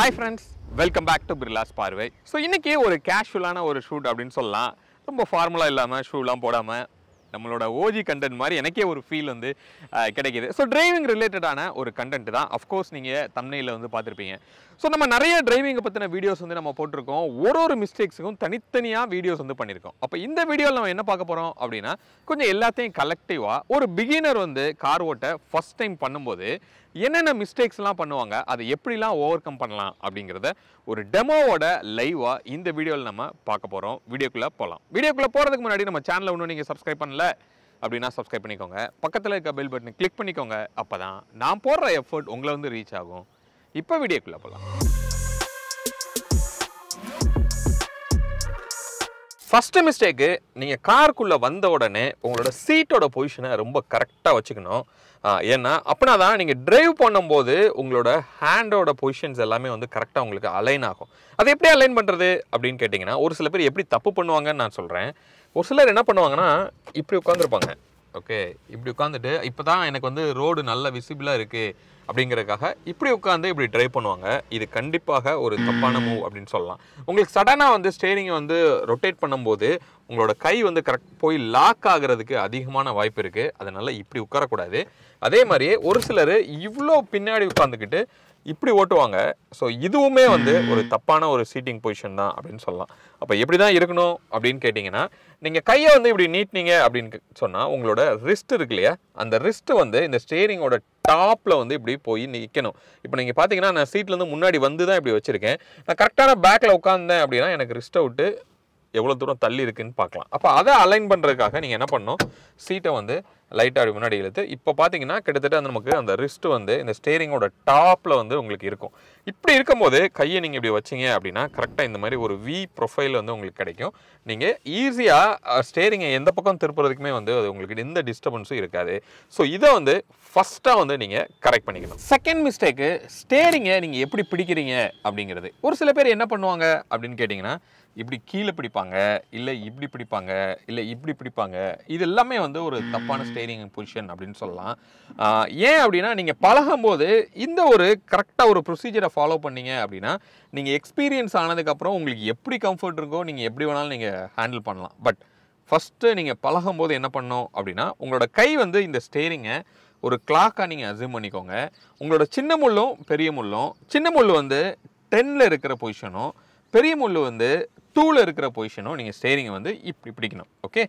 Hi friends, welcome back to Birla's Parvai. So இன்னைக்கு ஒரு கேஷுவலான ஒரு ஷூட் அப்படின்னு சொல்லலாம். ரொம்ப ஃபார்மலா இல்லாம ஷூலாம் போடாம நம்மளோட ஓஜி கண்டென்ட் மாதிரி எனக்கே ஒரு ஃபீல் வந்து கிடைக்குது. ஸோ டிரைவிங் ரிலேட்டடான ஒரு கண்டென்ட் தான். அஃப்கோர்ஸ் நீங்கள் தம்ப்நெயில்ல வந்து பார்த்துருப்பீங்க. ஸோ நம்ம நிறைய டிரைவிங்கை பற்றின வீடியோஸ் வந்து நம்ம போட்டிருக்கோம். ஒரு மிஸ்டேக்ஸுக்கும் தனித்தனியாக வீடியோஸ் வந்து பண்ணியிருக்கோம். அப்போ இந்த வீடியோவில் நம்ம என்ன பார்க்க போகிறோம் அப்படின்னா, கொஞ்சம் எல்லாத்தையும் கலெக்டிவாக ஒரு பிகினர் வந்து கார் ஓட்ட ஃபஸ்ட் டைம் பண்ணும்போது என்னென்ன மிஸ்டேக்ஸ்லாம் பண்ணுவாங்க, அதை எப்படிலாம் ஓவர் கம் பண்ணலாம் அப்படிங்கிறத ஒரு டெமோவோட லைவாக இந்த வீடியோவில் நம்ம பார்க்க போகிறோம். வீடியோக்குள்ளே போகலாம். வீடியோக்குள்ளே போகிறதுக்கு முன்னாடி நம்ம சேனலை இன்னும் நீங்கள் சப்ஸ்கிரைப் பண்ணல அப்படின்னா சப்ஸ்கிரைப் பண்ணிக்கோங்க. பக்கத்தில் இருக்க பெல் பட்டனை கிளிக் பண்ணிக்கோங்க. அப்போ தான் நான் போடுற எஃபர்ட் உங்களை வந்து ரீச் ஆகும். இப்போ வீடியோக்குள்ளே போகலாம். ஃபஸ்ட்டு மிஸ்டேக்கு, நீங்கள் காருக்குள்ளே வந்த உடனே உங்களோட சீட்டோட பொசிஷனை ரொம்ப கரெக்டாக வச்சுக்கணும். ஏன்னா அப்படின்னா தான் நீங்கள் டிரைவ் பண்ணும்போது உங்களோட ஹேண்டோட பொசிஷன்ஸ் எல்லாமே வந்து கரெக்டாக உங்களுக்கு அலைன் ஆகும். அதை எப்படி அலைன் பண்ணுறது அப்படின்னு கேட்டிங்கன்னா, ஒரு சில பேர் எப்படி தப்பு பண்ணுவாங்கன்னு நான் சொல்கிறேன். ஒரு சிலர் என்ன பண்ணுவாங்கன்னா, இப்படி உட்காந்துருப்பாங்க. ஓகே, இப்படி உட்காந்துட்டு இப்போ தான் எனக்கு வந்து ரோடு நல்ல விசிபிளாக இருக்குது அப்படிங்கிறதுக்காக இப்படி உட்காந்து இப்படி ட்ரைவ் பண்ணுவாங்க. இது கண்டிப்பாக ஒரு தப்பான மூவ் அப்படின்னு சொல்லலாம். உங்களுக்கு சடனாக வந்து ஸ்டேரிங்கை வந்து ரொட்டேட் பண்ணும்போது உங்களோட கை வந்து கரெக்ட் போய் லாக் ஆகிறதுக்கு அதிகமான வாய்ப்பு இருக்குது. அதனால் இப்படி உட்காரக்கூடாது. அதே மாதிரியே ஒரு சிலர் இவ்வளோ பின்னாடி உட்காந்துக்கிட்டு இப்படி ஓட்டுவாங்க. ஸோ இதுவுமே வந்து ஒரு தப்பான ஒரு சீட்டிங் பொசிஷன் தான் அப்படின்னு சொல்லலாம். அப்போ எப்படி தான் இருக்கணும் அப்படின்னு கேட்டிங்கன்னா, நீங்கள் கையை வந்து இப்படி நீட்டினீங்க அப்படின்னு சொன்னால் உங்களோட ரிஸ்ட் இருக்கு இல்லையா, அந்த ரிஸ்ட்டு வந்து இந்த ஸ்டேரிங்கோட டாப்பில் வந்து இப்படி போய் நிற்கணும். இப்போ நீங்கள் பார்த்தீங்கன்னா, நான் சீட்லேருந்து முன்னாடி வந்து தான் இப்படி வச்சுருக்கேன். நான் கரெக்டான பேக்கில் உட்காந்தேன் அப்படின்னா எனக்கு ரிஸ்ட்டை விட்டு எவ்வளோ தூரம் தள்ளி இருக்குன்னு பார்க்கலாம். அப்போ அதை அலைன் பண்ணுறதுக்காக நீங்கள் என்ன பண்ணணும், சீட்டை வந்து லைட்டாக அப்படி முன்னாடி இழுத்து இப்போ பார்த்தீங்கன்னா கிட்டத்தட்ட அந்த நமக்கு அந்த ரிஸ்ட்டு வந்து இந்த ஸ்டேரிங்கோட டாப்பில் வந்து உங்களுக்கு இருக்கும். இப்படி இருக்கும்போது கையை நீங்கள் இப்படி வச்சிங்க அப்படின்னா கரெக்டாக இந்த மாதிரி ஒரு வி ப்ரொஃபைல் வந்து உங்களுக்கு கிடைக்கும். நீங்கள் ஈஸியாக ஸ்டேரிங்கை எந்த பக்கம் திருப்புறதுக்குமே வந்து அது உங்களுக்கு எந்த டிஸ்டர்பன்ஸும் இருக்காது. ஸோ இதை வந்து ஃபஸ்ட்டாக வந்து நீங்கள் கரெக்ட் பண்ணிக்கணும். செகண்ட் மிஸ்டேக்கு, ஸ்டேரிங்கை நீங்கள் எப்படி பிடிக்கிறீங்க அப்படிங்கிறது. ஒரு சில பேர் என்ன பண்ணுவாங்க அப்படின்னு கேட்டிங்கன்னா, இப்படி கீழே பிடிப்பாங்க, இல்லை இப்படி பிடிப்பாங்க, இல்லை இப்படி பிடிப்பாங்க. இது எல்லாமே வந்து ஒரு தப்பான ஸ்டேரிங் பொசிஷன் அப்படின்னு சொல்லலாம். ஏன் அப்படின்னா, நீங்கள் பழகும்போது இந்த ஒரு கரெக்டாக ஒரு ப்ரொசீஜரை ஃபாலோ பண்ணீங்க அப்படின்னா, நீங்கள் எக்ஸ்பீரியன்ஸ் ஆனதுக்கப்புறம் உங்களுக்கு எப்படி கம்ஃபர்ட் இருக்கோ நீங்கள் எப்படி வேணாலும் நீங்கள் ஹேண்டில் பண்ணலாம். பட் ஃபஸ்ட்டு நீங்கள் பழகும்போது என்ன பண்ணணும் அப்படின்னா, உங்களோட கை வந்து இந்த ஸ்டேரிங்கை ஒரு கிளாக்காக நீங்கள் அஸ்யூம் பண்ணிக்கோங்க. உங்களோட சின்ன முள்ளும் பெரிய முள்ளும், சின்ன முள் வந்து 10ல் இருக்கிற பொசிஷனும், பெரிய முள் வந்து 2ல் இருக்கிற பொசிஷனும் நீங்கள் ஸ்டேரிங்கை வந்து இப்படி பிடிக்கணும். ஓகே,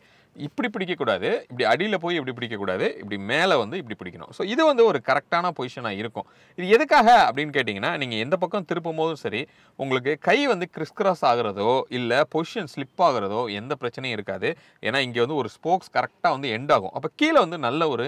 இப்படி பிடிக்கக்கூடாது, இப்படி அடியில் போய் இப்படி பிடிக்கக்கூடாது, இப்படி மேலே வந்து இப்படி பிடிக்கணும். ஸோ இது வந்து ஒரு கரெக்டான பொசிஷனாக இருக்கும். இது எதுக்காக அப்படின்னு கேட்டிங்கன்னா, நீங்கள் எந்த பக்கம் திருப்பும் போதும் சரி உங்களுக்கு கை வந்து கிறிஸ்கிராஸ் ஆகிறதோ இல்லை பொசிஷன் ஸ்லிப் ஆகிறதோ எந்த பிரச்சனையும் இருக்காது. ஏன்னா இங்கே வந்து ஒரு ஸ்போக்ஸ் கரெக்டாக வந்து எண்ட் ஆகும். அப்போ கீழே வந்து நல்ல ஒரு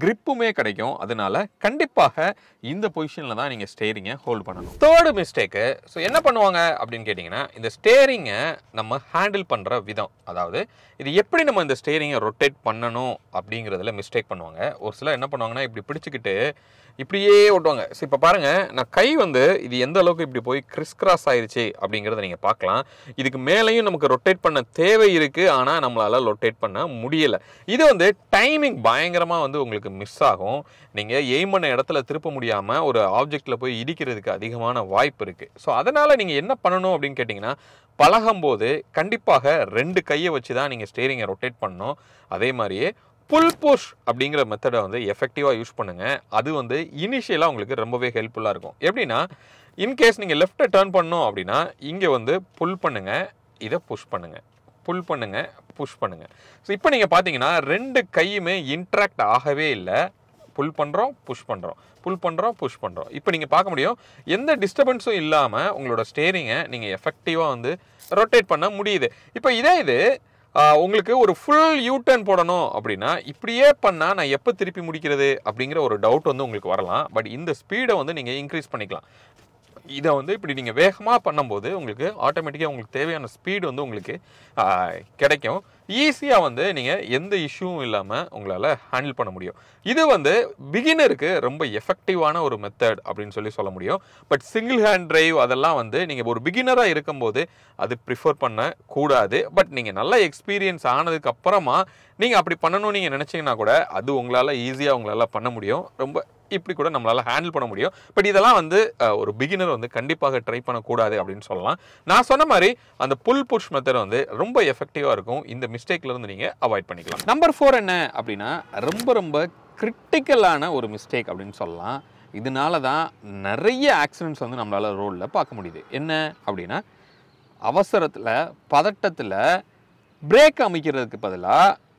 கிரிப்புமே கிடைக்கும். அதனால கண்டிப்பாக இந்த பொசிஷனில் தான் நீங்கள் ஸ்டேரிங்கை ஹோல்ட் பண்ணணும். தேர்டு மிஸ்டேக்கு, ஸோ என்ன பண்ணுவாங்க அப்படின்னு கேட்டிங்கன்னா, இந்த ஸ்டேரிங்கை நம்ம ஹேண்டில் பண்ணுற விதம், அதாவது இது எப்படி நம்ம இந்த ஸ்டேரிங்கை ரொட்டேட் பண்ணணும் அப்படிங்கிறதுல மிஸ்டேக் பண்ணுவாங்க. ஒரு சிலர் என்ன பண்ணுவாங்கன்னா, இப்படி பிடிச்சிக்கிட்டு இப்படியே ஓட்டுவாங்க. ஸோ இப்போ பாருங்கள், நான் கை வந்து இது எந்த அளவுக்கு இப்படி போய் கிறிஸ்கிராஸ் ஆயிடுச்சு அப்படிங்கிறத நீங்கள் பார்க்கலாம். இதுக்கு மேலேயும் நமக்கு ரொட்டேட் பண்ண தேவை இருக்குது, ஆனால் நம்மளால் ரொட்டேட் பண்ண முடியலை. இது வந்து டைமிங் பயங்கரமாக வந்து உங்களுக்கு மிஸ் ஆகும். நீங்கள் எய்ம் பண்ண இடத்துல திருப்ப முடியாமல் ஒரு ஆப்ஜெக்டில் போய் இடிக்கிறதுக்கு அதிகமான வாய்ப்பு இருக்குது. ஸோ அதனால் நீங்கள் என்ன பண்ணணும் அப்படின்னு கேட்டிங்கன்னா, பழகும்போது கண்டிப்பாக 2 கையை வச்சு தான் நீங்கள் ஸ்டேரிங்கை ரொட்டேட் பண்ணணும். அதே மாதிரியே புல் புஷ் அப்படிங்கிற மெத்தடை வந்து எஃபெக்டிவாக யூஸ் பண்ணுங்கள். அது வந்து இனிஷியலாக உங்களுக்கு ரொம்பவே ஹெல்ப்ஃபுல்லாக இருக்கும். எப்படின்னா, இன்கேஸ் நீங்கள் லெஃப்ட்டை டர்ன் பண்ணணும் அப்படின்னா இங்கே வந்து புல் பண்ணுங்கள், இதை புஷ் பண்ணுங்கள், புல் பண்ணுங்கள், புஷ் பண்ணுங்கள். ஸோ இப்போ நீங்கள் பார்த்தீங்கன்னா 2 கையுமே இன்ட்ராக்ட் ஆகவே இல்லை. புல் பண்ணுறோம், புஷ் பண்ணுறோம், புல் பண்ணுறோம், புஷ் பண்ணுறோம். இப்போ நீங்கள் பார்க்க முடியும், எந்த டிஸ்டர்பன்ஸும் இல்லாமல் உங்களோட ஸ்டேரிங்கை நீங்கள் எஃபெக்டிவாக வந்து ரொட்டேட் பண்ண முடியுது. இப்போ இது உங்களுக்கு ஒரு ஃபுல் யூ டர்ன் போடணும் அப்படின்னா இப்படியே பண்ணால் நான் எப்போ திருப்பி முடிக்கிறது அப்படிங்கிற ஒரு டவுட் வந்து உங்களுக்கு வரலாம். பட் இந்த ஸ்பீடை வந்து நீங்கள் இன்க்ரீஸ் பண்ணிக்கலாம். இதை வந்து இப்படி நீங்கள் வேகமாக பண்ணும்போது உங்களுக்கு ஆட்டோமேட்டிக்காக உங்களுக்கு தேவையான ஸ்பீடு வந்து உங்களுக்கு கிடைக்கும். ஈஸியா வந்து நீங்க எந்த இஷ்யூவும் இல்லாம உங்களால ஹேண்டில் பண்ண முடியும். இது வந்து பிகினருக்கு ரொம்ப எஃபெக்டிவான ஒரு மெத்தட் அப்படின்னு சொல்ல முடியும். பட் சிங்கிள் ஹேண்ட் டிரைவ் அதெல்லாம் வந்து நீங்க ஒரு பிகினரா இருக்கும்போது அது ப்ரிஃபர் பண்ண கூடாது. பட் நீங்க நல்ல எக்ஸ்பீரியன்ஸ் ஆனதுக்கு அப்புறமா நீங்க அப்படி பண்ணணும்னு நீங்க நினைச்சீங்கன்னா கூட அது உங்களால ஈஸியா உங்களால பண்ண முடியும். ரொம்ப இப்படி கூட நம்மளால ஹேண்டில் பண்ண முடியும். பட் இதெல்லாம் வந்து ஒரு பிகினர் வந்து கண்டிப்பாக ட்ரை பண்ணக்கூடாது அப்படின்னு சொல்லலாம். நான் சொன்ன மாதிரி அந்த புல் புஷ் மெத்தட் வந்து ரொம்ப எஃபெக்டிவா இருக்கும். இந்த மிஸ்டேக்ல இருந்து நீங்க அவாய்ட் பண்ணிக்கலாம். நம்பர் 4 என்ன அப்படின்னா ரொம்ப கிரிட்டிக்கலான ஒரு மிஸ்டேக் அப்படின்னு சொல்லலாம். இதனால தான் நிறைய ஆக்சிடென்ட்ஸ் வந்து நம்மளால ரோட்ல பார்க்க முடியுது. என்ன அப்படின்னா அவசரத்துல பதட்டத்துல பிரேக் அமைக்கிறதுக்கு பதிலா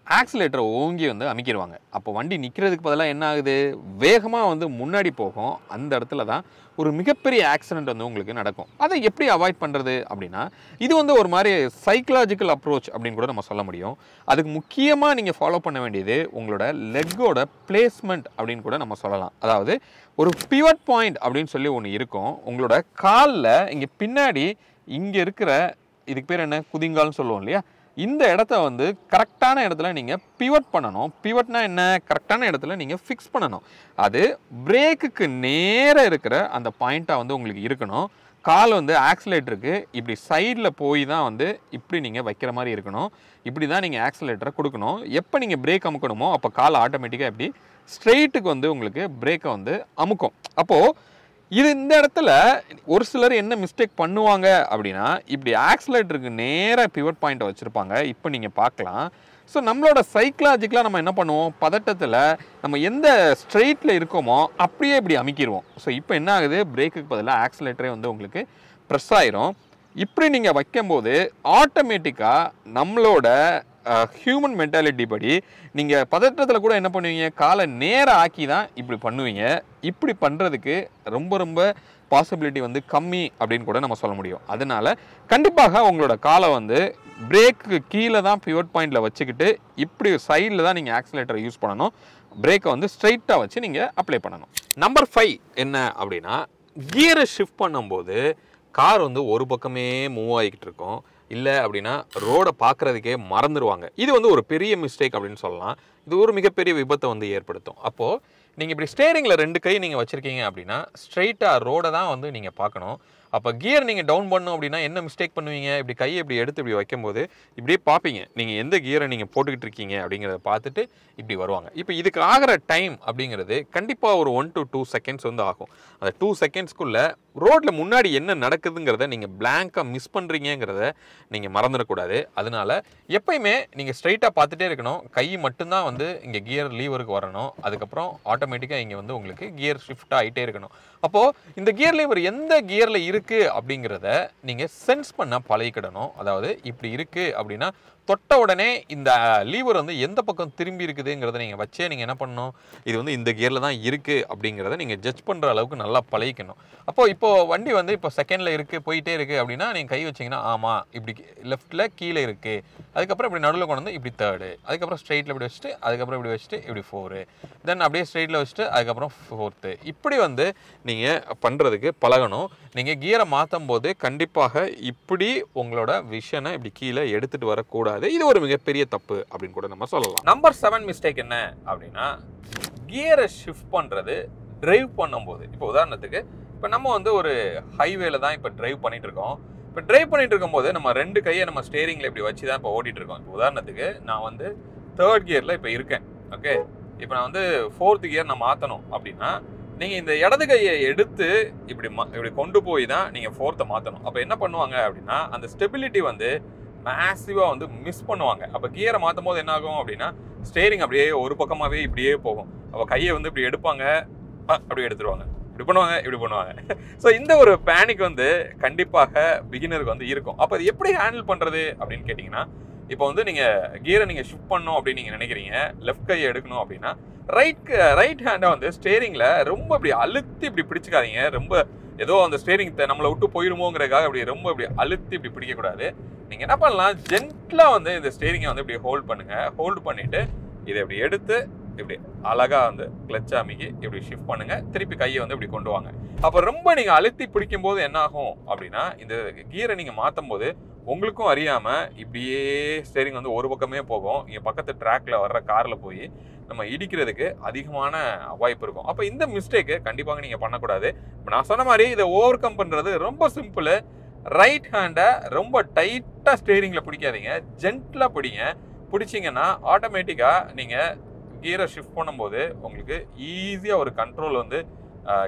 ஆக்சிலேட்டரை ஓங்கி வந்து அமைக்கிடுவாங்க. அப்போ வண்டி நிற்கிறதுக்கு பதிலாக என்ன ஆகுது, வேகமாக வந்து முன்னாடி போகும். அந்த இடத்துல தான் ஒரு மிகப்பெரிய ஆக்சிடென்ட் வந்து உங்களுக்கு நடக்கும். அதை எப்படி அவாய்ட் பண்ணுறது அப்படின்னா இது வந்து ஒரு மாதிரி சைக்கலாஜிக்கல் அப்ரோச் அப்படின்னு கூட நம்ம சொல்ல முடியும். அதுக்கு முக்கியமாக நீங்கள் ஃபாலோ பண்ண வேண்டியது உங்களோட லெக்கோட பிளேஸ்மெண்ட் அப்படின்னு கூட நம்ம சொல்லலாம். அதாவது ஒரு பிவட் பாயிண்ட் அப்படின்னு சொல்லி ஒன்று இருக்கும். உங்களோட காலில் இங்கே பின்னாடி இங்கே இருக்கிற இதுக்கு பேர் என்ன, குதிங்கால்னு சொல்லுவோம் இல்லையா, இந்த இடத்த வந்து கரெக்டான இடத்துல நீங்கள் பிவட் பண்ணணும். பிவட்னா என்ன, கரெக்டான இடத்துல நீங்கள் ஃபிக்ஸ் பண்ணணும். அது பிரேக்குக்கு நேராக இருக்கிற அந்த பாயிண்ட்டாக வந்து உங்களுக்கு இருக்கணும். கால் வந்து ஆக்சிலேட்டருக்கு இப்படி சைடில் போய் தான் வந்து இப்படி நீங்கள் வைக்கிற மாதிரி இருக்கணும். இப்படி தான் நீங்கள் ஆக்சிலேட்டரை கொடுக்கணும். எப்போ நீங்கள் பிரேக் அமுக்கணுமோ அப்போ கால் ஆட்டோமேட்டிக்காக இப்படி ஸ்ட்ரெயிட்டுக்கு வந்து உங்களுக்கு பிரேக்கை வந்து அமுக்கும். அப்போது இது இந்த இடத்துல ஒரு சிலர் என்ன மிஸ்டேக் பண்ணுவாங்க அப்படின்னா இப்படி ஆக்சிலேட்டருக்கு நேராக பிவட் பாயிண்ட்டை வச்சுருப்பாங்க. இப்போ நீங்கள் பார்க்கலாம். ஸோ நம்மளோட சைக்கலாஜிக்கலாக நம்ம என்ன பண்ணுவோம், பதட்டத்தில் நம்ம எந்த ஸ்ட்ரெயிட்டில் இருக்கோமோ அப்படியே இப்படி அமைக்கிடுவோம். ஸோ இப்போ என்ன ஆகுது, பிரேக்குக்கு பதிலாக ஆக்சிலேட்டரே வந்து உங்களுக்கு ப்ரெஸ் ஆயிரும். இப்படி நீங்கள் வைக்கும்போது ஆட்டோமேட்டிக்காக நம்மளோட ஹியூமன் மென்டாலிட்டி படி நீங்கள் பதற்றத்தில் கூட என்ன பண்ணுவீங்க, காலை நேராக ஆக்கி தான் இப்படி பண்ணுவீங்க. இப்படி பண்ணுறதுக்கு ரொம்ப பாசிபிலிட்டி வந்து கம்மி அப்படின்னு கூட நம்ம சொல்ல முடியும். அதனால கண்டிப்பாக உங்களோட காலை வந்து பிரேக்கு கீழே தான் பிவட் பாயிண்டில் வச்சுக்கிட்டு இப்படி சைடில் தான் நீங்கள் ஆக்சிலேட்டரை யூஸ் பண்ணணும். பிரேக்கை வந்து ஸ்ட்ரைட்டாக வச்சு நீங்கள் அப்ளை பண்ணணும். நம்பர் 5 என்ன அப்படின்னா கியரை ஷிஃப்ட் பண்ணும்போது கார் வந்து ஒரு பக்கமே மூவ் ஆகிக்கிட்டு இருக்கும். இல்லை அப்படின்னா ரோடை பார்க்குறதுக்கே மறந்துடுவாங்க. இது வந்து ஒரு பெரிய மிஸ்டேக் அப்படின்னு சொல்லலாம். இது ஒரு மிகப்பெரிய விபத்தை வந்து ஏற்படுத்தும். அப்போது நீங்கள் இப்படி ஸ்டேரிங்கில் 2 கை நீங்கள் வச்சுருக்கீங்க அப்படின்னா ஸ்ட்ரெயிட்டாக ரோடை தான் வந்து நீங்கள் பார்க்கணும். அப்போ கியர் நீங்கள் டவுன் பண்ணணும் அப்படின்னா என்ன மிஸ்டேக் பண்ணுவீங்க, இப்படி கையை இப்படி எடுத்து இப்படி வைக்கும்போது இப்படியே பார்ப்பீங்க நீங்கள் எந்த கியரை நீங்கள் போட்டுக்கிட்டு இருக்கீங்க அப்படிங்கிறத பார்த்துட்டு இப்படி வருவாங்க. இப்போ இதுக்கு ஆகிற டைம் அப்படிங்கிறது கண்டிப்பாக ஒரு 1 to 2 செகண்ட்ஸ் வந்து ஆகும். அந்த 2 செகண்ட்ஸ்க்குள்ளே ரோட்டில் முன்னாடி என்ன நடக்குதுங்கிறத நீங்கள் பிளாங்காக மிஸ் பண்ணுறீங்கிறத நீங்கள் மறந்துடக்கூடாது. அதனால எப்பயுமே நீங்கள் ஸ்ட்ரைட்டாக பார்த்துட்டே இருக்கணும். கை மட்டும்தான் வந்து இங்கே கியர் லீவருக்கு வரணும். அதுக்கப்புறம் ஆட்டோமேட்டிக்காக இங்கே வந்து உங்களுக்கு கியர் ஷிஃப்ட் ஆகிட்டே இருக்கணும். அப்போது இந்த கியர் லீவர் எந்த கியரில் இருக்குது அப்படிங்கிறத நீங்கள் சென்ஸ் பண்ண பழகிக்கிடணும். அதாவது இப்படி இருக்குது அப்படின்னா தொட்ட உடனே இந்த லீவர் வந்து எந்த பக்கம் திரும்பி இருக்குதுங்கிறத நீங்கள் வச்சே நீங்கள் என்ன பண்ணணும், இது வந்து இந்த கியரில் தான் இருக்குது அப்படிங்கிறத நீங்கள் ஜட்ஜ் பண்ணுற அளவுக்கு நல்லா பழகிக்கணும். அப்போது இப்போது வண்டி வந்து இப்போ செகண்டில் இருக்குது போயிட்டே இருக்குது அப்படின்னா நீங்கள் கை வச்சிங்கன்னா ஆமாம் இப்படி லெஃப்ட்டில் கீழே இருக்குது, அதுக்கப்புறம் இப்படி நடுவில் கொண்டு வந்து இப்படி 3rd, அதுக்கப்புறம் ஸ்ட்ரெயிட்டில் இப்படி வச்சுட்டு அதுக்கப்புறம் இப்படி வச்சுட்டு இப்படி 4, தென் அப்படியே ஸ்ட்ரெயிட்டில் வச்சுட்டு அதுக்கப்புறம் 4th, இப்படி வந்து நீங்கள் பண்ணுறதுக்கு பழகணும். நீங்கள் கியரை மாற்றும் போது கண்டிப்பாக இப்படி உங்களோட விஷனை இப்படி கீழே எடுத்துகிட்டு வரக்கூடாது. இது ஒரு மிகப்பெரிய தப்பு அப்படின்னு கூட நம்ம சொல்லலாம். நம்பர் 7 மிஸ்டேக் என்ன அப்படின்னா கியரை ஷிஃப்ட் பண்ணுறது டிரைவ் பண்ணும்போது. இப்போ உதாரணத்துக்கு இப்போ நம்ம வந்து ஒரு ஹைவேல தான் இப்போ டிரைவ் பண்ணிட்டு இருக்கோம். இப்போ டிரைவ் பண்ணிட்டு இருக்கும்போது நம்ம 2 கையை நம்ம ஸ்டேரிங்கில் இப்படி வச்சு தான் இப்போ ஓட்டிட்டு இருக்கோம். இப்போ உதாரணத்துக்கு நான் வந்து 3rd கியரில் இப்போ இருக்கேன். ஓகே, இப்போ நான் வந்து 4th கியர் நான் மாற்றணும் அப்படின்னா நீங்கள் இந்த இடது கையை எடுத்து இப்படி கொண்டு போய் தான் நீங்கள் 4th மாற்றணும். அப்போ என்ன பண்ணுவாங்க அப்படின்னா அந்த ஸ்டெபிலிட்டி வந்து மேசிவாக வந்து மிஸ் பண்ணுவாங்க. அப்போ கியரை மாற்றும் போது என்ன ஆகும் அப்படின்னா ஸ்டேரிங் அப்படியே ஒரு பக்கமாகவே இப்படியே போகும். அப்போ கையை வந்து இப்படி எடுப்பாங்க, அப்படியே எடுத்துருவாங்க, இப்படி பண்ணுவாங்க, இப்படி பண்ணுவாங்க. ஸோ இந்த ஒரு பேனிக் வந்து கண்டிப்பாக பிகினருக்கு வந்து இருக்கும். அப்போ அது எப்படி ஹேண்டில் பண்ணுறது அப்படின்னு கேட்டிங்கன்னா இப்போ வந்து நீங்கள் கியரை நீங்கள் ஷிஃப்ட் பண்ணணும் அப்படின்னு நீங்கள் நினைக்கிறீங்க, லெஃப்ட் கையை எடுக்கணும் அப்படின்னா ரைட் ஹேண்டை வந்து ஸ்டேரிங்கில் ரொம்ப இப்படி அழுத்தி இப்படி பிடிச்சிக்காதீங்க. ரொம்ப ஏதோ அந்த ஸ்டேரிங் நம்மளை விட்டு போயிடுமோங்கிறதுக்காக இப்படி ரொம்ப இப்படி அழுத்தி இப்படி பிடிக்கக்கூடாது. நீங்கள் என்ன பண்ணலாம், ஜென்ட்லாக வந்து இந்த ஸ்டேரிங்கை வந்து இப்படி ஹோல்ட் பண்ணுங்கள். ஹோல்டு பண்ணிவிட்டு இதை இப்படி எடுத்து இப்படி அழகாக வந்து கிளச் அமைக்கி இப்படி ஷிஃப்ட் பண்ணுங்கள். திருப்பி கையை வந்து இப்படி கொண்டு வாங்க. அப்போ ரொம்ப நீங்கள் அழுத்தி பிடிக்கும் போது என்ன ஆகும் அப்படின்னா இந்த கியரை நீங்கள் மாற்றும் போது உங்களுக்கும் அறியாமல் இப்படியே ஸ்டேரிங் வந்து ஒரு பக்கமே போகும். இங்கே பக்கத்து ட்ராக்ல வர்ற காரில் போய் நம்ம இடிக்கிறதுக்கு அதிகமான வாய்ப்பு இருக்கும். அப்போ இந்த மிஸ்டேக்கு கண்டிப்பாக நீங்கள் பண்ணக்கூடாது. இப்போ நான் சொன்ன மாதிரி இதை ஓவர் கம் பண்ணுறது ரொம்ப சிம்பிள். ரைட் ஹேண்டை ரொம்ப டைட்டாக ஸ்டேரிங்கில் பிடிக்காதீங்க, ஜென்டிலாக பிடிங்க. பிடிச்சிங்கன்னா ஆட்டோமேட்டிக்காக நீங்கள் கியரை ஷிஃப்ட் பண்ணும்போது உங்களுக்கு ஈஸியாக ஒரு கண்ட்ரோல் வந்து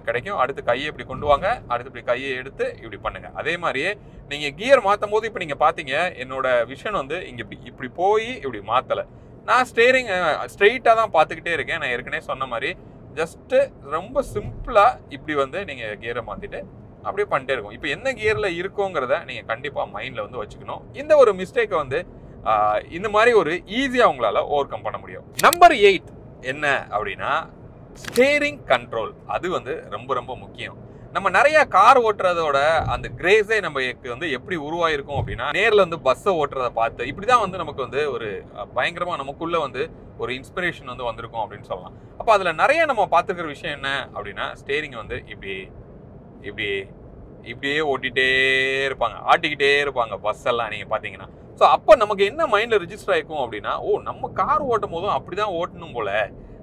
கிடைக்கும். அடுத்து கையை இப்படி கொண்டு வாங்க, அடுத்து இப்படி கையை எடுத்து இப்படி பண்ணுங்க. அதே மாதிரியே நீங்கள் கியர் மாற்றும் போது இப்போ நீங்கள் பார்த்தீங்க என்னோட விஷன் வந்து இங்கே இப்படி போய் இப்படி மாற்றலை. நான் ஸ்டேரிங் ஸ்ட்ரெயிட்டாக தான் பார்த்துக்கிட்டே இருக்கேன். நான் ஏற்கனவே சொன்ன மாதிரி ஜஸ்ட்டு ரொம்ப சிம்பிளாக இப்படி வந்து நீங்கள் கியரை மாற்றிட்டு அப்படியே பண்ணிட்டே இருக்கும். இப்போ என்ன கியரில் இருக்கோங்கிறத நீங்கள் கண்டிப்பாக மைண்டில் வந்து வச்சுக்கணும். இந்த ஒரு மிஸ்டேக்கை வந்து இந்த மாதிரி ஒரு ஈஸியாக உங்களால் ஓவர் கம் பண்ண முடியும். நம்பர் 8 என்ன அப்படின்னா ஸ்டேரிங் கண்ட்ரோல். அது வந்து ரொம்ப ரொம்ப முக்கியம். நம்ம நிறைய கார் ஓட்டுறதோட அந்த கிரேஸே நமக்கு வந்து எப்படி உருவாயிருக்கும் அப்படின்னா நேரில் வந்து பஸ்ஸை ஓட்டுறதை பார்த்து இப்படி தான் வந்து நமக்கு வந்து ஒரு பயங்கரமாக நமக்குள்ள வந்து ஒரு இன்ஸ்பிரேஷன் வந்து வந்திருக்கும் அப்படின்னு சொல்லலாம். அப்போ அதில் நிறைய நம்ம பார்த்துக்கிற விஷயம் என்ன அப்படின்னா ஸ்டேரிங் வந்து இப்படி இப்படி இப்படியே ஓட்டிகிட்டே இருப்பாங்க, ஆட்டிக்கிட்டே இருப்பாங்க பஸ் எல்லாம் நீங்கள் பார்த்தீங்கன்னா. ஸோ அப்போ நமக்கு என்ன மைண்டில் ரிஜிஸ்டர் ஆகிருக்கும் அப்படின்னா, ஓ நம்ம கார் ஓட்டும் போதும் அப்படி தான் ஓட்டணும் போல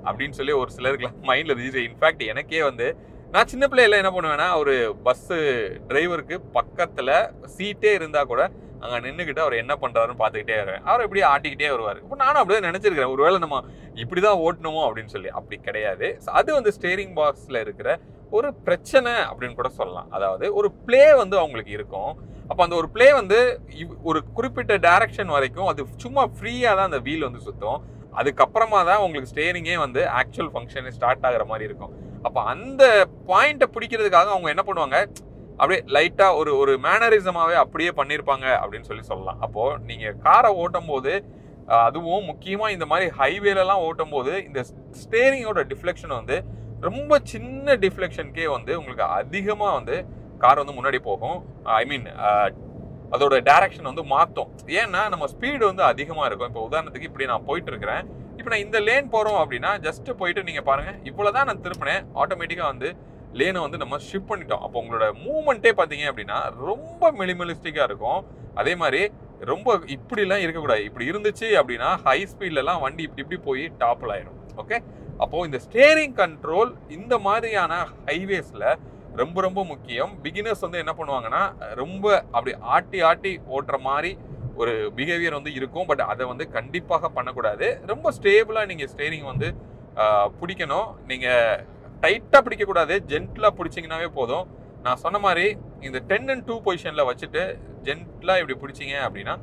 அப்படின்னு சொல்லி ஒரு சிலருக்குலாம் மைண்டில் ரிஜிஸ்டர். இன்ஃபேக்ட் எனக்கே வந்து நான் சின்ன பிள்ளையில என்ன பண்ணுவேன்னா, ஒரு பஸ்ஸு டிரைவருக்கு பக்கத்தில் சீட்டே இருந்தால் கூட அங்கே நின்றுக்கிட்டு அவர் என்ன பண்ணுறாருன்னு பார்த்துக்கிட்டே வருவேன். அவர் இப்படியே ஆட்டிக்கிட்டே வருவார். இப்போ நானும் அப்படியே நினச்சிருக்கிறேன், ஒருவேளை நம்ம இப்படி தான் ஓட்டணுமோ அப்படின்னு சொல்லி. அப்படி கிடையாது. அது வந்து ஸ்டேரிங் பாக்ஸில் இருக்கிற ஒரு பிரச்சனை அப்படின்னு கூட சொல்லலாம். அதாவது ஒரு பிளே வந்து அவங்களுக்கு இருக்கும். அப்போ அந்த ஒரு பிளே வந்து ஒரு குறிப்பிட்ட டைரக்ஷன் வரைக்கும் அது சும்மா ஃப்ரீயாக தான் அந்த வீல் வந்து சுற்றும். அதுக்கப்புறமா தான் உங்களுக்கு ஸ்டேரிங்கே வந்து ஆக்சுவல் ஃபங்க்ஷனே ஸ்டார்ட் ஆகிற மாதிரி இருக்கும். அப்போ அந்த பாயிண்ட்டை பிடிக்கிறதுக்காக அவங்க என்ன பண்ணுவாங்க, அப்படியே லைட்டாக ஒரு மேனரிசமாகவே அப்படியே பண்ணியிருப்பாங்க அப்படின்னு சொல்லலாம். அப்போது நீங்கள் காரை ஓட்டும் போது அதுவும் முக்கியமாக இந்த மாதிரி ஹைவேலலாம் ஓட்டும் போது இந்த ஸ்டேரிங்கோட டிஃப்ளெக்ஷன் வந்து ரொம்ப சின்ன டிஃப்ளெக்ஷனுக்கே வந்து உங்களுக்கு அதிகமாக வந்து கார் வந்து முன்னாடி போகும். ஐ மீன் அதோட டைரக்ஷன் வந்து மாற்றும். ஏன்னா நம்ம ஸ்பீடு வந்து அதிகமாக இருக்கும். இப்போ உதாரணத்துக்கு இப்படி நான் போயிட்டு இருக்கிறேன். இப்போ நான் இந்த லேன் போகிறோம் அப்படின்னா ஜஸ்ட்டு போயிட்டு நீங்கள் பாருங்கள், இவ்வளோ தான் நான் திருப்பினேன், ஆட்டோமேட்டிக்காக வந்து லேனை வந்து நம்ம ஷிஃப்ட் பண்ணிட்டோம். அப்போ உங்களோட மூவ்மெண்ட்டே பார்த்தீங்க அப்படின்னா ரொம்ப மினிமலிஸ்டிக்காக இருக்கும். அதே மாதிரி ரொம்ப இப்படிலாம் இருக்கக்கூடாது. இப்படி இருந்துச்சு அப்படின்னா ஹை ஸ்பீட்லலாம் வண்டி இப்படி போய் டாப்பில் ஆயிடும். ஓகே, அப்போது இந்த ஸ்டேரிங் கண்ட்ரோல் இந்த மாதிரியான ஹைவேஸில் ரொம்ப ரொம்ப முக்கியம். பிகினர்ஸ் வந்து என்ன பண்ணுவாங்கன்னா ரொம்ப அப்படி ஆட்டி ஓட்டுற மாதிரி ஒரு பிஹேவியர் வந்து இருக்கும். பட் அதை வந்து கண்டிப்பாக பண்ணக்கூடாது. ரொம்ப ஸ்டேபிளாக நீங்கள் ஸ்டேரிங் வந்து பிடிக்கணும். நீங்கள் டைட்டாக பிடிக்கக்கூடாது, ஜென்டிலாக பிடிச்சிங்கனாவே போதும். நான் சொன்ன மாதிரி இந்த 10 and 2 பொசிஷனில் வச்சுட்டு ஜென்டிலாக இப்படி பிடிச்சிங்க அப்படின்னா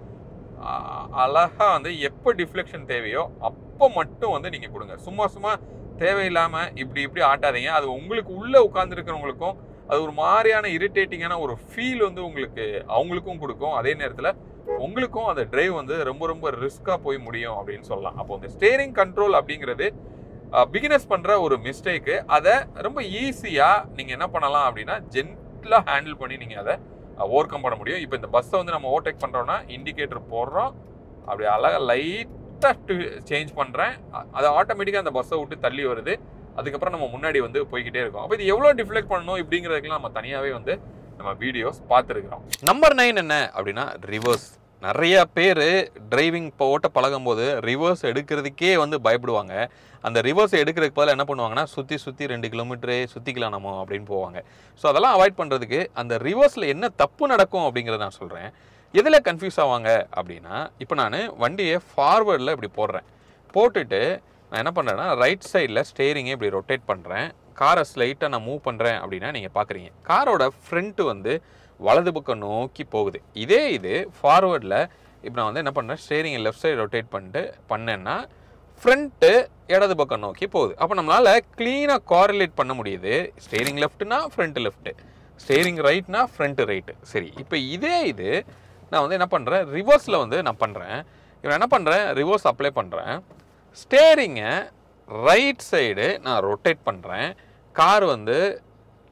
அழகாக வந்து எப்போ டிஃப்ளெக்ஷன் தேவையோ அப்போ மட்டும் வந்து நீங்கள் கொடுங்க. சும்மா தேவையில்லாமல் இப்படி ஆட்டாதீங்க. அது உங்களுக்கு உள்ளே உட்காந்துருக்கிறவங்களுக்கும் அது ஒரு மாதிரியான இரிட்டேட்டிங்கான ஒரு ஃபீல் வந்து அவங்களுக்கும் கொடுக்கும். அதே நேரத்தில் உங்களுக்கும் அந்த டிரைவ் வந்து ரொம்ப ரொம்ப ரிஸ்க்காக போய் முடியும் அப்படின்னு சொல்லலாம். அப்போ இந்த ஸ்டேரிங் கண்ட்ரோல் அப்படிங்கிறது பிகினர்ஸ் பண்ணுற ஒரு மிஸ்டேக்கு. அதை ரொம்ப ஈஸியாக நீங்கள் என்ன பண்ணலாம் அப்படின்னா ஜென்டிலாக ஹேண்டில் பண்ணி நீங்கள் அதை ஓவர் கம் பண்ண முடியும். இப்போ இந்த பஸ்ஸை வந்து நம்ம ஓவர்டேக் பண்ணுறோன்னா இண்டிகேட்டர் போடுறோம், அப்படி அழகாக லைட்டாக சேஞ்ச் பண்ணுறேன், அது ஆட்டோமேட்டிக்காக அந்த பஸ்ஸை விட்டு தள்ளி வருது. அதுக்கப்புறம் நம்ம முன்னாடி வந்து போய்கிட்டே இருக்கோம். அப்போ இது எவ்வளோ டிஃப்ளெக்ட் பண்ணணும் இப்படிங்கிறதுக்கெல்லாம் நம்ம தனியாகவே வந்து நம்ம வீடியோஸ் பார்த்துருக்கிறோம். நம்பர் 9 என்ன அப்படின்னா ரிவர்ஸ். நிறைய பேர் டிரைவிங் இப்போ ஓட்ட பழகும் போது ரிவர்ஸ் எடுக்கிறதுக்கே வந்து பயப்படுவாங்க. அந்த ரிவர்ஸ் எடுக்கிறதுக்கு பதில் என்ன பண்ணுவாங்கன்னா சுற்றி 2 கிலோமீட்டரே சுற்றிக்கலாம் நம்ம அப்படின்னு போவாங்க. ஸோ அதெல்லாம் அவாய்ட் பண்ணுறதுக்கு அந்த ரிவர்ஸில் என்ன தப்பு நடக்கும் அப்படிங்கிறத நான் சொல்கிறேன். எதில் கன்ஃபியூஸ் ஆவாங்க அப்படின்னா, இப்போ நான் வண்டியை ஃபார்வேர்டில் இப்படி போட்டுட்டு நான் என்ன பண்ணுறேன்னா ரைட் சைடில் ஸ்டேரிங்கை இப்படி ரொட்டேட் பண்ணுறேன், காரை ஸ்லைட்டாக நான் மூவ் பண்ணுறேன் அப்படின்னா நீங்கள் பார்க்குறீங்க காரோட ஃப்ரண்ட்டு வந்து வலது பக்கம் நோக்கி போகுது. இது ஃபார்வேர்டில் இப்போ நான் வந்து என்ன பண்ணுறேன், ஸ்டேரிங்கை லெஃப்ட் சைடு ரொட்டேட் பண்ணேன்னா ஃப்ரண்ட்டு இடது பக்கம் நோக்கி போகுது. அப்போ நம்மளால் க்ளீனாக கோரிலேட் பண்ண முடியுது. ஸ்டேரிங் லெஃப்ட்னா ஃப்ரண்ட்டு லெஃப்ட்டு, ஸ்டேரிங் ரைட்னா ஃப்ரண்ட்டு ரைட்டு. சரி, இப்போ இது நான் வந்து என்ன பண்ணுறேன், ரிவர்ஸில் வந்து நான் பண்ணுறேன். இப்போ என்ன பண்ணுறேன், ரிவர்ஸ் அப்ளை பண்ணுறேன், ஸ்டேரிங்கை ரைட் சைடு நான் ரொட்டேட் பண்ணுறேன், கார் வந்து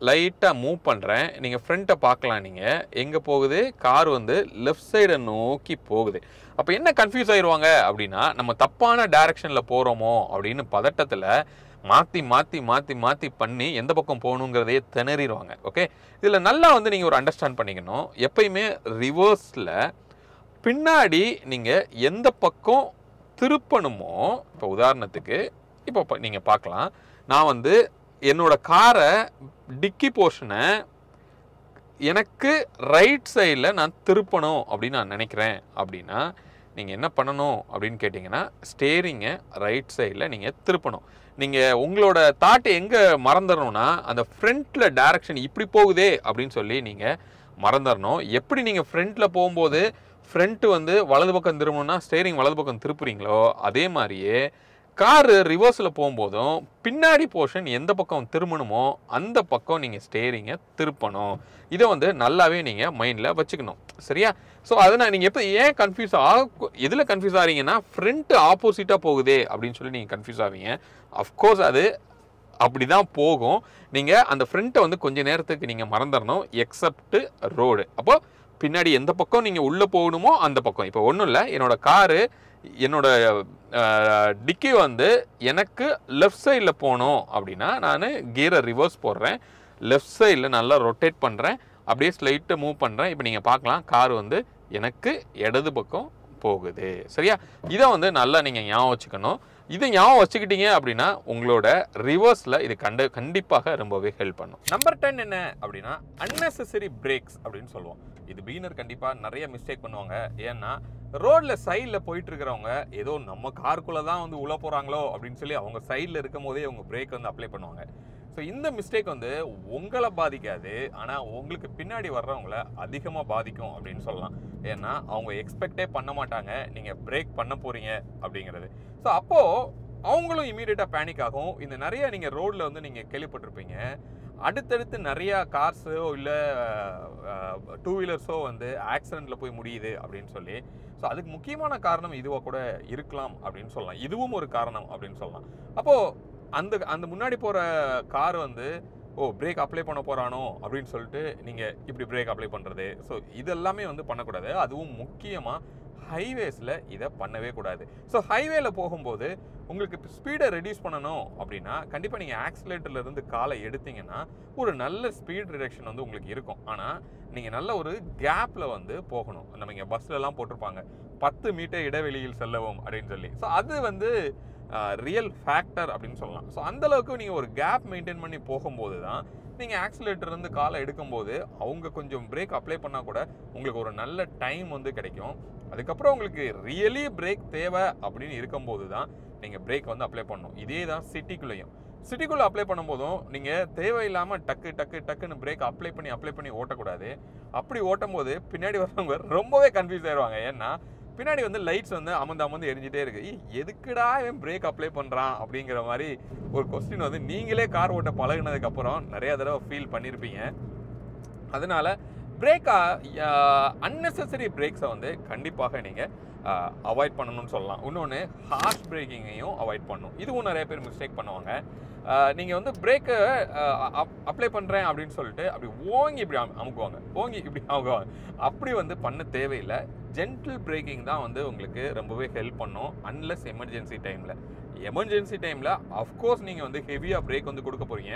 லைட்டாக மூவ் பண்ணுறேன். நீங்கள் ஃப்ரண்ட்டை பார்க்கலாம், நீங்கள் எங்கே போகுது, கார் வந்து லெஃப்ட் சைடை நோக்கி போகுது. அப்போ என்ன கன்ஃபியூஸ் ஆயிடுவாங்க அப்படின்னா, நம்ம தப்பான டைரக்ஷனில் போகிறோமோ அப்படின்னு பதட்டத்தில் மாற்றி பண்ணி எந்த பக்கம் போகணுங்கிறதையே திணறிடுவாங்க. ஓகே, இதில் நல்லா வந்து நீங்கள் ஒரு அண்டர்ஸ்டாண்ட் பண்ணிக்கணும். எப்பயுமே ரிவர்ஸில் பின்னாடி நீங்கள் எந்த பக்கம் திருப்பணுமோ, இப்போ உதாரணத்துக்கு இப்போ நீங்கள் பார்க்கலாம், நான் வந்து என்னோட காரை டிக்கி போர்ஷனை எனக்கு ரைட் சைடில் நான் திருப்பணும் அப்படின்னு நான் நினைக்கிறேன் அப்படின்னா நீங்கள் என்ன பண்ணணும் அப்படின்னு கேட்டிங்கன்னா, ஸ்டேரிங்கை ரைட் சைடில் நீங்கள் திருப்பணும். நீங்கள் உங்களோட தாட்டை எங்கே மறந்துடணும்னா, அந்த ஃப்ரண்ட்டில் டைரக்ஷன் இப்படி போகுதே அப்படின்னு சொல்லி நீங்கள் மறந்துடணும். எப்படி நீங்கள் ஃப்ரண்ட்டில் போகும்போது ஃப்ரண்ட்டு வந்து வலது பக்கம் திரும்பணும்னா ஸ்டேரிங் வலது பக்கம் திருப்புறீங்களோ, அதே மாதிரியே காரு ரிவர்ஸில் போகும்போதும் பின்னாடி போர்ஷன் எந்த பக்கம் திரும்பணுமோ அந்த பக்கம் நீங்கள் ஸ்டேரிங்கை திருப்பணும். இதை வந்து நல்லாவே நீங்கள் மைண்டில் வச்சுக்கணும். சரியா? ஸோ அதனால் நீங்கள் எப்போ ஏன் கன்ஃபியூஸ் எதில் கன்ஃபியூஸ் ஆகிறீங்கன்னா, ஃப்ரண்ட்டு ஆப்போசிட்டாக போகுதே அப்படின்னு சொல்லி நீங்கள் கன்ஃபியூஸ் ஆவீங்க. அஃப்கோர்ஸ் அது அப்படி தான் போகும். நீங்கள் அந்த ஃப்ரண்ட்டை வந்து கொஞ்சம் நேரத்துக்கு நீங்கள் மறந்துடணும், எக்ஸப்ட் ரோடு. அப்போது பின்னாடி எந்த பக்கம் நீங்கள் உள்ளே போகணுமோ அந்த பக்கம். இப்போ ஒன்றும் இல்லை, என்னோட காரு என்னோட டிக்கி வந்து எனக்கு லெஃப்ட் சைடில் போகணும் அப்படின்னா நான் கியரை ரிவர்ஸ் போடுறேன், லெஃப்ட் சைடில் நல்லா ரொட்டேட் பண்ணுறேன், அப்படியே ஸ்லைட்டை மூவ் பண்ணுறேன். இப்போ நீங்கள் பார்க்கலாம் கார் வந்து எனக்கு இடது பக்கம் போகுது. சரியா? இதை வந்து நல்லா நீங்கள் ஞாபகம் வச்சுக்கணும். இதை ஞாபகம் வச்சுக்கிட்டீங்க அப்படின்னா உங்களோட ரிவர்ஸில் இது கண்டிப்பாக ரொம்பவே ஹெல்ப் பண்ணும். நம்பர் 10 என்ன அப்படின்னா, அன்னெசரி பிரேக்ஸ் அப்படின்னு சொல்லுவோம். இது பிகினர் கண்டிப்பாக நிறைய மிஸ்டேக் பண்ணுவாங்க. ஏன்னா ரோடில் சைடில் போயிட்டு இருக்கிறவங்க ஏதோ நம்ம காருக்குள்ளே தான் வந்து உள்ள போகிறாங்களோ அப்படின்னு சொல்லி அவங்க சைடில் இருக்கும் போதே அவங்க பிரேக் வந்து அப்ளை பண்ணுவாங்க. ஸோ இந்த மிஸ்டேக் வந்து உங்களை பாதிக்காது, ஆனால் உங்களுக்கு பின்னாடி வர்றவங்கள அதிகமாக பாதிக்கும் அப்படின்னு சொல்லலாம். ஏன்னா அவங்க எக்ஸ்பெக்டே பண்ண மாட்டாங்க நீங்கள் பிரேக் பண்ண போகிறீங்க அப்படிங்கிறது. ஸோ அப்போது அவங்களும் இமீடியட்டாக பேனிக் ஆகும். இந்த நிறைய நீங்கள் ரோடில் வந்து நீங்கள் கேள்விப்பட்டிருப்பீங்க, அடுத்தடுத்து நிறையா கார்ஸோ இல்லை டூ வீலர்ஸோ வந்து ஆக்சிடெண்ட்டில் போய் முடியுது அப்படின்னு சொல்லி. ஸோ அதுக்கு முக்கியமான காரணம் இதுவாக கூட இருக்கலாம் அப்படின்னு சொல்லலாம். இதுவும் ஒரு காரணம் அப்படின்னு சொல்லலாம். அப்போது அந்த முன்னாடி போகிற கார் வந்து பிரேக் அப்ளை பண்ண போகிறானோ அப்படின்னு சொல்லிட்டு நீங்கள் இப்படி பிரேக் அப்ளை பண்ணுறது. ஸோ இதெல்லாமே வந்து பண்ணக்கூடாது. அதுவும் முக்கியமாக ஹைவேஸில் இதை பண்ணவே கூடாது. ஸோ ஹைவேல போகும்போது உங்களுக்கு ஸ்பீடை ரெடியூஸ் பண்ணணும் அப்படின்னா கண்டிப்பாக நீங்கள் ஆக்சிலேட்டர்லேருந்து காலை எடுத்தீங்கன்னா ஒரு நல்ல ஸ்பீட் ரிடக்ஷன் வந்து உங்களுக்கு இருக்கும். ஆனால் நீங்கள் நல்ல ஒரு கேப்பில் வந்து போகணும். நம்ம இங்கே பஸ்லலாம் போட்டிருப்பாங்க 10 மீட்டர் இடைவெளியில் செல்லவும் அப்படின்னு சொல்லி. ஸோ அது வந்து ரியல் ஃபேக்டர் அப்படின்னு சொல்லலாம். ஸோ அந்தளவுக்கு நீங்கள் ஒரு கேப் மெயின்டைன் பண்ணி போகும்போது தான் நீங்கள் ஆக்சிலேட்டர்லேருந்து காலை எடுக்கும்போது அவங்க கொஞ்சம் பிரேக் அப்ளை பண்ணால் கூட உங்களுக்கு ஒரு நல்ல டைம் வந்து கிடைக்கும். அதுக்கப்புறம் உங்களுக்கு ரியலி பிரேக் தேவை அப்படின்னு இருக்கும்போது தான் நீங்கள் பிரேக் வந்து அப்ளை பண்ணணும். இதே தான் சிட்டிக்குள்ளே அப்ளை பண்ணும்போதும் நீங்கள் தேவையில்லாமல் டக்குன்னு பிரேக் அப்ளை பண்ணி ஓட்டக்கூடாது. அப்படி ஓட்டும் போது பின்னாடி வரவங்க ரொம்பவே கன்ஃபியூஸ் ஆயிடுவாங்க. ஏன்னா பின்னாடி வந்து லைட்ஸ் வந்து அமர்ந்து எரிஞ்சிட்டே இருக்கு. எதுக்குடா இவன் பிரேக் அப்ளை பண்ணுறான் அப்படிங்கிற மாதிரி ஒரு கொஸ்டின் வந்து நீங்களே கார் ஓட்ட பழகினதுக்கப்புறம் நிறைய தடவை ஃபீல் பண்ணியிருப்பீங்க. அதனால அன்னெசரி பிரேக்ஸை வந்து கண்டிப்பாக நீங்கள் அவாய்ட் பண்ணணும்னு சொல்லலாம். இன்னொன்று ஹார்ஷ் பிரேக்கிங்கையும் அவாய்ட் பண்ணணும். இதுவும் நிறைய பேர் மிஸ்டேக் பண்ணுவாங்க. நீங்கள் வந்து பிரேக்கை அப்ளை பண்ணுறேன் அப்படின்னு சொல்லிட்டு அப்படி ஓங்கி இப்படி அமுக்குவாங்க. அப்படி வந்து பண்ண தேவையில்லை. ஜென்டில் பிரேக்கிங் தான் வந்து உங்களுக்கு ரொம்பவே ஹெல்ப் பண்ணும். அன்லெஸ் எமர்ஜென்சி டைமில் அஃப்கோர்ஸ் நீங்கள் வந்து ஹெவியாக பிரேக் வந்து கொடுக்க போகிறீங்க.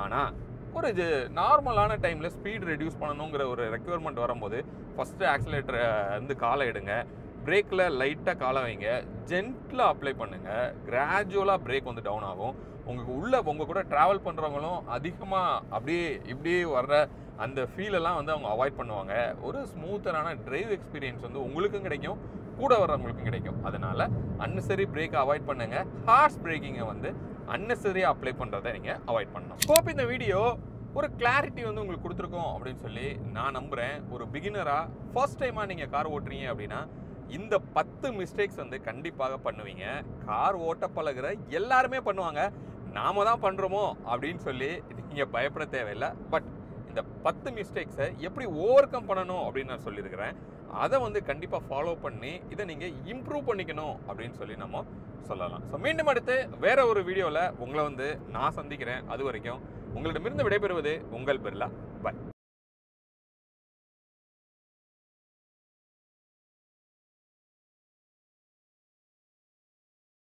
ஆனால் ஒரு நார்மலான டைமில் ஸ்பீட் ரெடியூஸ் பண்ணணுங்கிற ஒரு ரெக்யர்மெண்ட் வரும்போது ஃபஸ்ட்டு ஆக்சிலேட்டரை வந்து காலை எடுங்க, பிரேக்கில் லைட்டாக காலை வைங்க, ஜென்டிலாக அப்ளை பண்ணுங்கள். கிராஜுவலாக பிரேக் வந்து டவுன் ஆகும். உங்கள் கூட ட்ராவல் பண்ணுறவங்களும் அதிகமாக இப்படியே வர்ற அந்த ஃபீலெல்லாம் வந்து அவங்க அவாய்ட் பண்ணுவாங்க. ஒரு ஸ்மூத்தரான டிரைவ் எக்ஸ்பீரியன்ஸ் வந்து உங்களுக்கும் கிடைக்கும், கூட வர்றவங்களுக்கும் கிடைக்கும். அதனால் அன்னெசரி பிரேக்கை அவாய்ட் பண்ணுங்கள். ஹார்ஷ் பிரேக்கிங்கை வந்து அன்னெசரியாக அப்ளை பண்ணுறதை நீங்கள் அவாய்ட் பண்ணணும். ஹோப் இந்த வீடியோ ஒரு கிளாரிட்டி வந்து உங்களுக்கு கொடுத்துருக்கோம் அப்படின்னு சொல்லி நான் நம்புகிறேன். ஒரு பிகினராக ஃபர்ஸ்ட் டைமாக நீங்கள் கார் ஓட்டுறீங்க அப்படின்னா இந்த 10 மிஸ்டேக்ஸ் வந்து கண்டிப்பாக பண்ணுவீங்க. கார் ஓட்ட பழகுற எல்லாருமே பண்ணுவாங்க. நாம தான் பண்ணுறோமோ அப்படின்னு சொல்லி நீங்கள் பயப்பட தேவையில்லை. பட் இந்த 10 மிஸ்டேக்ஸை எப்படி ஓவர் கம் பண்ணணும் அப்படின்னு நான் சொல்லியிருக்கிறேன். அதை வந்து கண்டிப்பாக ஃபாலோ பண்ணி இதை நீங்கள் இம்ப்ரூவ் பண்ணிக்கணும் அப்படின்னு சொல்லி நம்ம சொல்லலாம். ஸோ மீண்டும் அடுத்து வேற ஒரு வீடியோவில் உங்களை வந்து நான் சந்திக்கிறேன். அது வரைக்கும் உங்களிடமிருந்து விடைபெறுவது உங்கள் பிர்லா. பாய்.